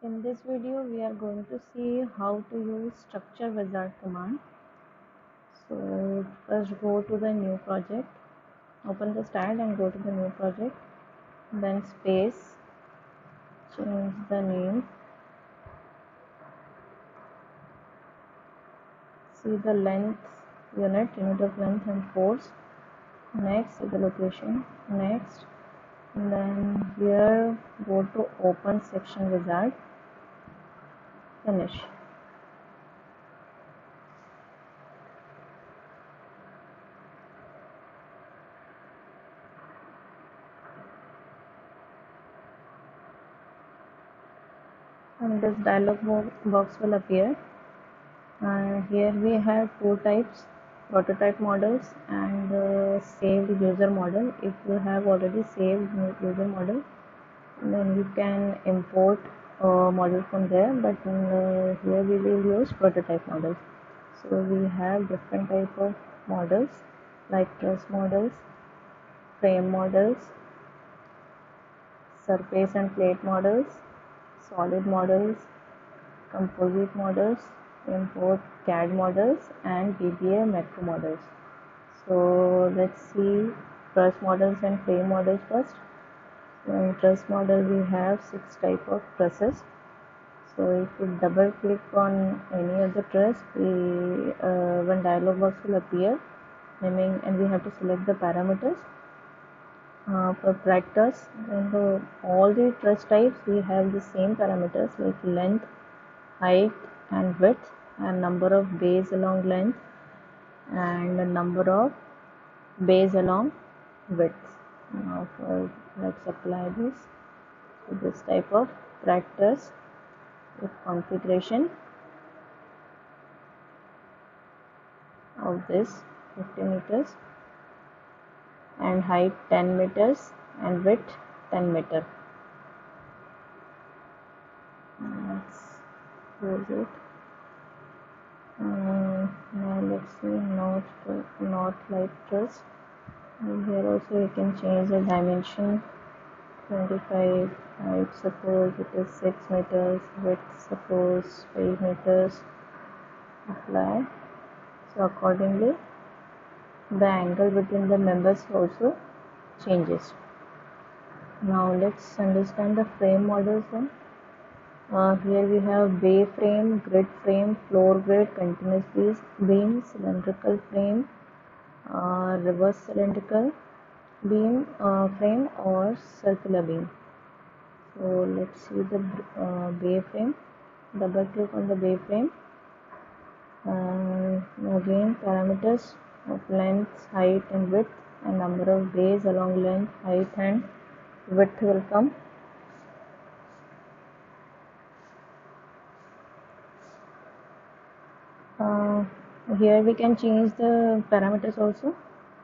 In this video, we are going to see how to use structure wizard command. So first go to the new project, open the start and go to the new project, then space, change the name, see the length unit of length and force, next see the location, next, and then here go to open section wizard, finish. And this dialog box will appear. Here we have two types, prototype models and saved user model. If you have already saved user model, then you can import model from there, but here we will use prototype models. So we have different type of models like truss models, frame models, surface and plate models, solid models, composite models, import CAD models and VBA macro models. So let's see truss models and frame models first. In truss model we have 6 type of trusses. So if you double click on any of the truss, one dialog box will appear naming, and we have to select the parameters. For tractors, and all the truss types we have the same parameters like length, height and width, and number of bays along length and the number of bays along width. Now let's apply this to this type of tractors with configuration of this 50 meters and height 10 meters and width 10 meter. Let's close it. Now let's see north light truss. And here also you can change the dimension 25, height suppose it is 6 meters, width suppose 5 meters, apply. So accordingly the angle between the members also changes. Now let's understand the frame models then. Here we have bay frame, grid frame, floor grid, continuous beam, cylindrical frame, reverse cylindrical beam frame or circular beam. So let's see the bay frame. Double click on the bay frame. Again parameters of length, height and width and number of bays along length, height and width will come. Here we can change the parameters also,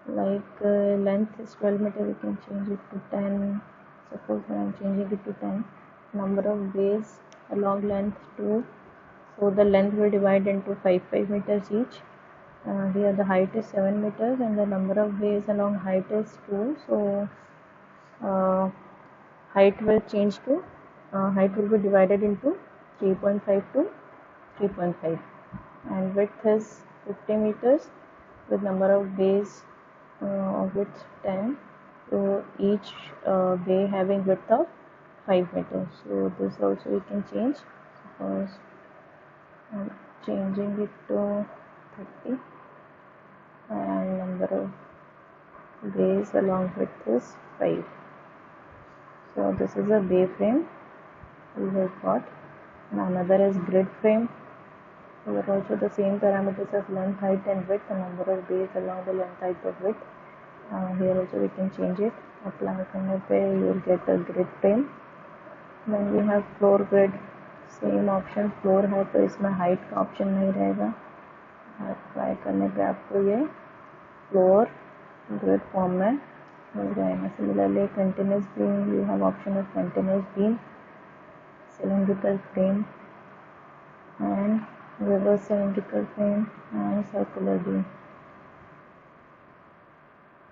like length is 12 meter, we can change it to 10. Suppose I am changing it to 10. Number of bays along length 2, so the length will divide into 5 meters each. Here the height is 7 meters and the number of bays along height is 2, so height will change to height will be divided into 3.5 to 3.5, and width is 50 meters with number of bays of width 10, so each bay having width of 5 meters. So this also we can change. Suppose I'm changing it to 30 and number of bays along width is 5. So this is a bay frame we have got. Now another is grid frame. Here also the same parameters of length, height and width, and number of bays along the length, height of width. Here also we can change it. Apply करने पे you will get a grid frame. Then we have floor grid, same option. floor है तो इसमें height का option नहीं रहेगा. Apply करने पे आपको ये floor grid form में मिल जाएगा. Similarly continuous beam, we have option of continuous beam, cylindrical frame and reverse cylindrical frame and circular beam.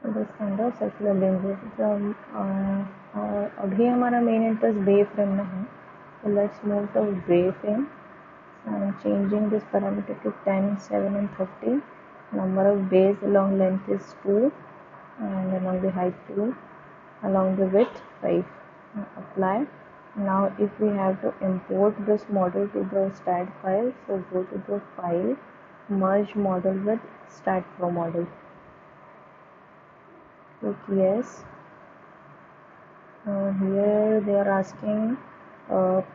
This kind of circular beam. अभी हमारा मेन इंटरेस्ट बे फ्रेम में है, So let's move the gray frame. I'm changing this parameter to 10, 7 and 30. Number of bays along length is 2 and along the height 2, along the width 5. Apply. Now if we have to import this model to the stat file, so go to the file, merge model with stat pro model. Click yes. Here they are asking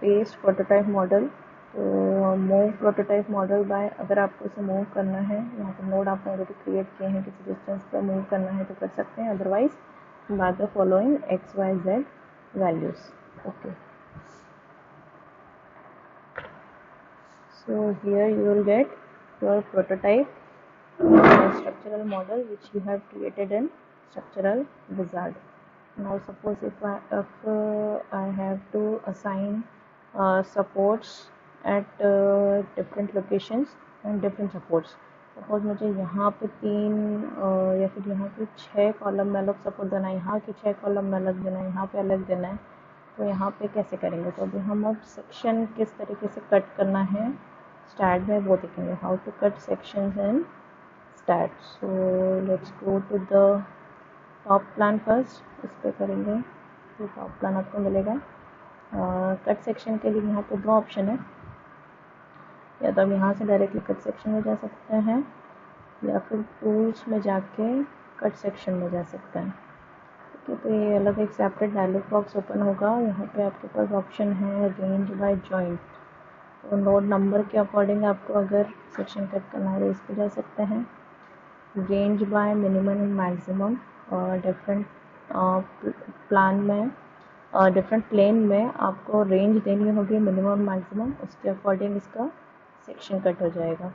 paste prototype model. तो move prototype model by, अगर आपको इसे move करना है, यहाँ पर node आपने already create किए हैं, किसी डिस्टेंस पर मूव करना है तो कर सकते हैं, otherwise by the following XYZ values. Okay, so here you will get your prototype structural model which you have created in structural wizard. Now suppose if I have to assign supports at different locations and different supports. Suppose मुझे यहाँ पे 3 या फिर यहाँ पे 6 column में अलग support देना है, यहाँ के 6 कॉलम में अलग देना है, यहाँ पे अलग देना है, तो यहाँ पे कैसे करेंगे. तो अभी हम अब सेक्शन किस तरीके से कट करना है स्टैट में वो देखेंगे. How to cut sections in stat. So let's go to the top plan first. इस पर करेंगे तो टॉप प्लान आपको मिलेगा. कट सेक्शन के लिए यहाँ पे 2 ऑप्शन है, या तो हम यहाँ से डायरेक्टली कट सेक्शन में जा सकते हैं या फिर टूल्स में जाके कट सेक्शन में जा सकते हैं. ठीक है, तो ये अलग एक सेपरेट डायलॉग बॉक्स ओपन होगा. यहाँ पे आपके पास ऑप्शन है रेंज बाय जॉइंट. तो नोड नंबर के अकॉर्डिंग आपको अगर सेक्शन कट करना है तो इस पर जा सकते हैं. Range by minimum and maximum, different plan में डिफरेंट प्लेन में आपको रेंज देनी होगी मिनिमम मैक्सिमम, उसके अकॉर्डिंग इसका सेक्शन कट हो जाएगा.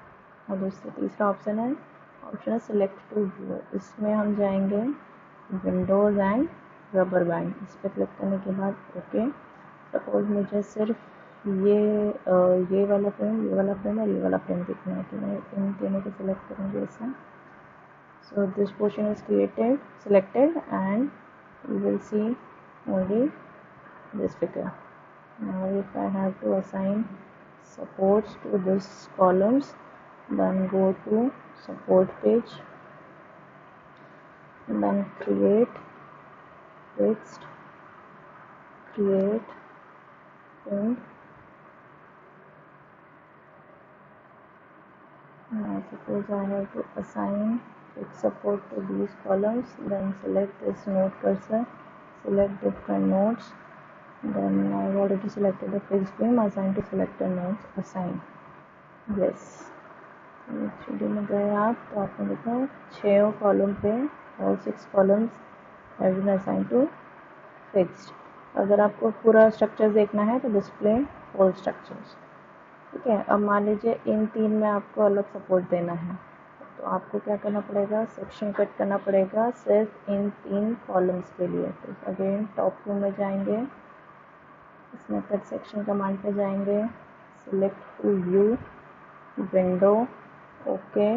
और दूसरा तीसरा ऑप्शन है सिलेक्ट टू व्यू. इसमें हम जाएंगे विंडोज़ एंड रबर बैंड. इस पर क्लिक करने के बाद ओके. सपोज मुझे सिर्फ ये वाला फ्रेम, ये वाला फ्रेम और ये वाला फ्रेम दिखना है, तो मैं इन तीनों को सिलेक्ट करूँगी ऐसे. So this portion is selected and you will see only this figure. Now if I have to assign supports to this columns, then go to support page, then create fixed, create pinned. Now suppose I have to assign fixed support to these columns, then select this node cursor, select different nodes. Then I've already selected the fixed beam, assign to selected nodes, assign yes. 3D में गए आप तो आपने देखा 6 column पे all 6 columns have been assigned to fixed. अगर आपको पूरा स्ट्रक्चर देखना है तो डिस्प्ले ऑल स्ट्रक्चर्स. ठीक है, अब मान लीजिए इन 3 में आपको अलग सपोर्ट देना है, तो आपको क्या करना पड़ेगा, सेक्शन कट करना पड़ेगा सिर्फ इन 3 कॉलम्स के लिए. तो अगेन टॉप व्यू में जाएंगे, इसमें कट सेक्शन कमांड पे जाएंगे, select to view, window, okay.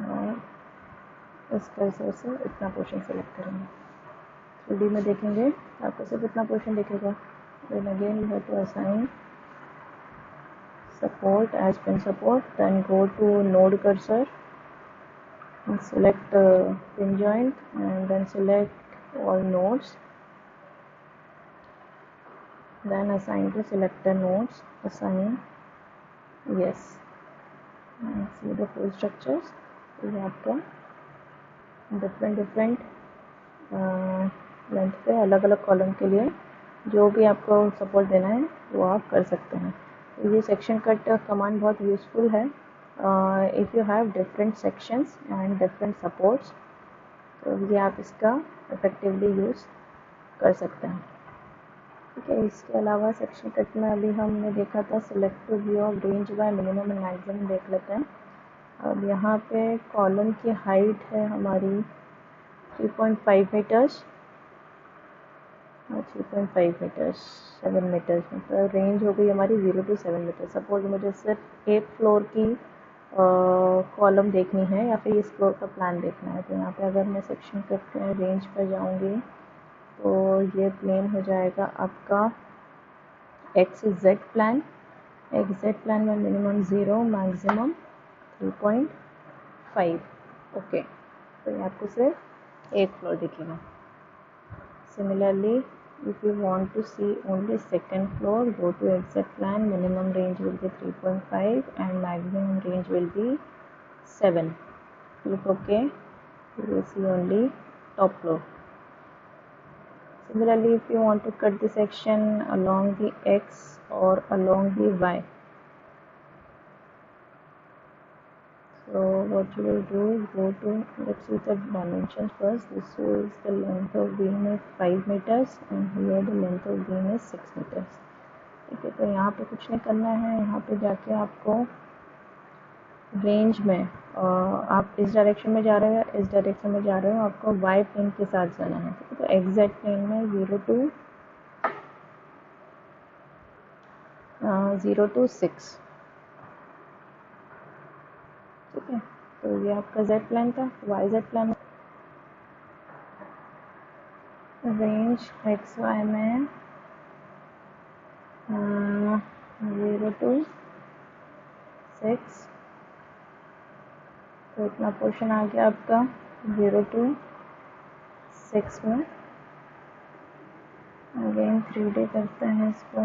और इस कर्सर से इतना पोर्शन सेलेक्ट करेंगे. 3D में देखेंगे आपको सिर्फ इतना पोर्शन दिखेगा. Then again you have to assign support as pin support, then go to node cursor and select pin joint and then select all nodes, then assign to selector nodes, assign yes, and see the full structures. ये आपका different length पे अलग अलग column के लिए जो भी आपको सपोर्ट देना है वो आप कर सकते हैं. ये सेक्शन कट कमांड बहुत यूज़फुल है if you have different sections and different supports, तो ये आप इसका इफेक्टिवली यूज़ कर सकते हैं. ठीक है, इसके अलावा सेक्शन कट में अभी हमने देखा था select to view of range by minimum and maximum, देख लेते हैं. अब यहाँ पे कॉलम की हाइट है हमारी 3.5 मीटर्स और 3.5 मीटर्स 7 मीटर्स, मतलब रेंज हो गई हमारी 0 to 7 मीटर. सपोज मुझे सिर्फ एक फ्लोर की कॉलम देखनी है या फिर इस फ्लोर का प्लान देखना है, तो यहाँ पे अगर मैं सेक्शन कट रेंज पर जाऊँगी तो ये प्लेन हो जाएगा आपका x Z plan. X Z plan में मिनिमम 0, मैक्सिमम 3.5। ओके, तो ये आपको सिर्फ एक फ्लोर दिखेगा। Similarly, if you want to see only second floor, go to exit plan. Minimum range will be 3.5 and maximum range will be 7. Click OK. You will see only top floor. Similarly, if you want to cut the section along the X or along the Y, so what you will do is go to, let's see the dimensions first. This is the length of beam is 5 meters and here the length of beam is 6 meters. ठीक है, तो यहाँ पे कुछ नहीं करना है। यहाँ पे जाके आपको रेंज में आप इस डायरेक्शन में जा रहे हो या इस डायरेक्शन में जा रहे हो, आपको वाई प्लेन के साथ जाना है। ठीक है, तो एग्जैक्ट प्लेन में 0 to 6। ठीक है, तो ये आपका जेड प्लान था। Y Z plan range X Y में 0 to 6, तो इतना पोर्शन आ गया आपका 0 to 6 में। अगेन 3D करते हैं इसको।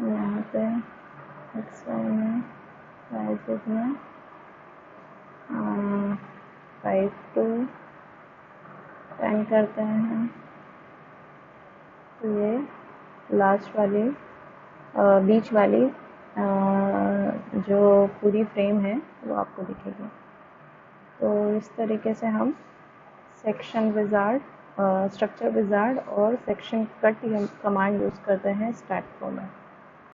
यहाँ पे एक्स वाई में वाई जेड में 5 to 10 करते हैं। तो ये लास्ट वाली बीच वाली जो पूरी फ्रेम है वो आपको दिखेगी। तो इस तरीके से हम सेक्शन विजार्ड, स्ट्रक्चर विजार्ड और सेक्शन कट कमांड यूज़ करते हैं स्टैट फ्लो में।